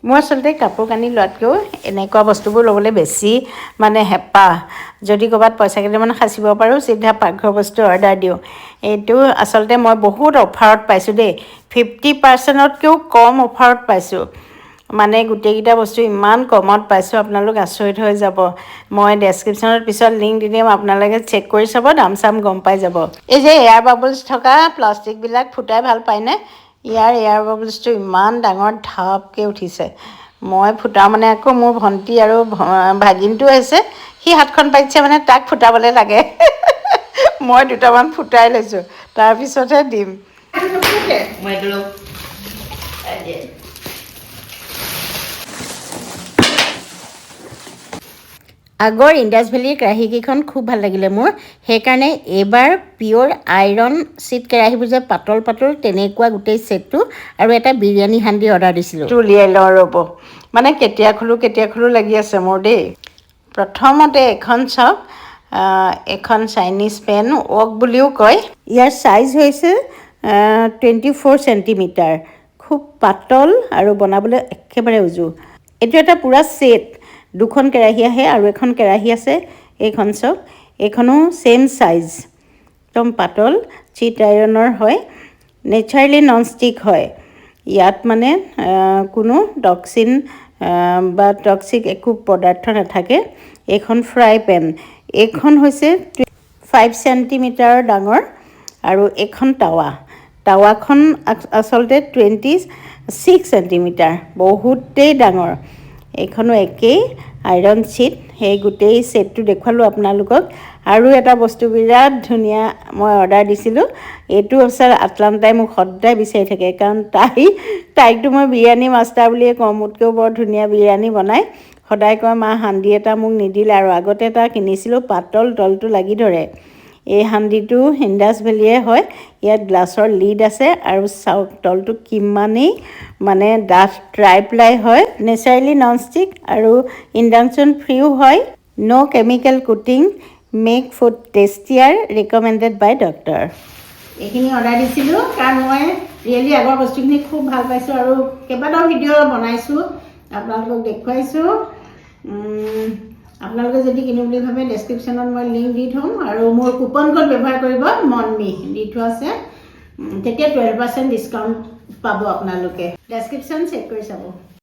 মোৰ আচলতে কাপোৰ কানি লোৱাতকৈও এনেকুৱা বস্তুবোৰ ল'বলৈ বেছি মানে হেঁপাহ। যদি ক'ৰবাত পইচা কেইটামান সাঁচিব পাৰোঁ চিধা পাকঘৰ বস্তু অৰ্ডাৰ দিওঁ। এইটো আচলতে মই বহুত অফাৰত পাইছোঁ দেই, 50%তকৈও কম অফাৰত পাইছোঁ। মানে গোটেইকেইটা বস্তু ইমান কমত পাইছোঁ, আপোনালোক আচৰিত হৈ যাব। মই ডেছক্ৰিপশ্যনত পিছত লিংক দি দিম, আপোনালোকে চেক কৰি চাব, দাম চাম গম পাই যাব। এই যে এয়াৰ বাবলছ থকা প্লাষ্টিকবিলাক ফুটাই ভাল পায়নে? ইয়াৰ এয়াৰ বাবলছটো ইমান ডাঙৰ ধাপকৈ উঠিছে। মই ফুটাওঁ মানে আকৌ মোৰ ভণ্টি আৰু ভাগিনটো আছে, সি হাতখন পাতিছে মানে তাক ফুটাবলৈ লাগে। মই দুটামান ফুটাই লৈছোঁ, তাৰপিছতহে দিম। আগৰ ইণ্ডাছ ভেলীৰ কেৰাহীকেইখন খুব ভাল লাগিলে মোৰ, সেইকাৰণে এইবাৰ পিয়'ৰ আইৰণ চিট কেৰাহীবোৰ যে পাতল পাতল তেনেকুৱা গোটেই ছেটটো আৰু এটা বিৰিয়ানী হাণ্ডি অৰ্ডাৰ দিছিলোঁ। উলিয়াই লওঁ ৰ'ব, মানে কেতিয়া খোলোঁ লাগি আছে মোৰ দেই। প্ৰথমতে এখন চাওক, এখন চাইনিজ পেন ৱক বুলিও কয়। ইয়াৰ চাইজ হৈছে 24 চেণ্টিমিটাৰ, খুব পাতল আৰু বনাবলৈ একেবাৰে উজু। এইটো এটা পূৰা ছেট, দুখন কেৰাহী আহে আৰু এখন কেৰাহী আছে। এইখন চাওক, এইখনো ছেইম চাইজ, একদম পাতল, চিট আইৰণৰ হয়, নেচাৰেলি নন ষ্টিক হয়। ইয়াত মানে কোনো টক্সিন বা টক্সিক একো পদাৰ্থ নাথাকে। এইখন ফ্ৰাই পেন, এইখন হৈছে 5 চেণ্টিমিটাৰৰ ডাঙৰ আৰু এইখন টাৱাখন আচলতে 26 চেণ্টিমিটাৰ, বহুতেই ডাঙৰ। এইখনো একেই আইৰণ চিট। সেই গোটেই ছেটটো দেখুৱালোঁ আপোনালোকক। আৰু এটা বস্তু বিৰাট ধুনীয়া মই অৰ্ডাৰ দিছিলোঁ, এইটো হৈছে আটলাণ্টাই মোক সদায় বিচাৰি থাকে, কাৰণ তাইকতো মই বিৰিয়ানী মাষ্টাৰ বুলিয়ে কওঁ, মোতকৈও বৰ ধুনীয়া বিৰিয়ানী বনায়। সদায় কয় মা হাণ্ডি এটা মোক নিদিলে, আৰু আগতে এটা কিনিছিলোঁ পাতল, তলটো লাগি ধৰে। এই হাণ্ডিটো ইণ্ডাছ ভেলীয়ে হয়, ইয়াত গ্লাছৰ লিড আছে আৰু চাওক তলটো কিমানেই মানে ডাঠ ট্ৰাইপ্লাই হয়, নেচাৰেলি নন ষ্টিক আৰু ইণ্ডাকশ্যন ফ্ৰীও হয়। ন' কেমিকেল কোটিং, মেক ফুড টেষ্টিয়াৰ, ৰিকমেণ্ডেড বাই ডক্টৰ। এইখিনি অৰ্ডাৰ দিছিলোঁ কাৰণ মই ৰিয়েলি আগৰ বস্তুখিনি খুব ভাল পাইছোঁ আৰু কেইবাটাও ভিডিঅ' বনাইছোঁ, আপোনালোকক দেখুৱাইছোঁ। আপোনালোকে যদি কিনো বুলি ভাবে ডেছক্ৰিপশ্যনত মই লিংক দি থ'ম, আৰু মোৰ কুপন ক'ড ব্যৱহাৰ কৰিব, মনমি দি থোৱা আছে, তেতিয়া 12% ডিছকাউণ্ট পাব আপোনালোকে। ডেছক্ৰিপশ্যন চেক কৰি চাব।